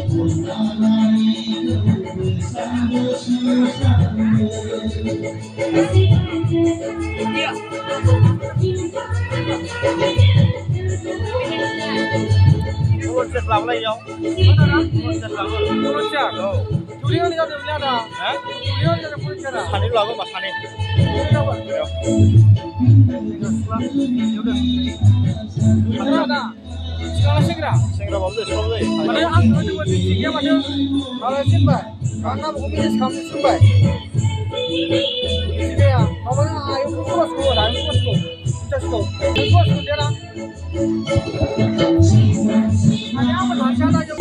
Konsep lama lagi yo. Konsep lama. Konsep. Studio ni ada mana dah? Studio ni ada konsep dah. Sani lama mas Sani. Mana dah? Sekarang segera. Segera bawa deh, segera deh. Mana ang tu tu tiga macam kalau simpai. Karena komunis kami simpai. Ini ya. Awalnya ayo kurus kurus, ayo kurus kurus. Just go. Kurus kurus dia lah. Ada apa macam ada je.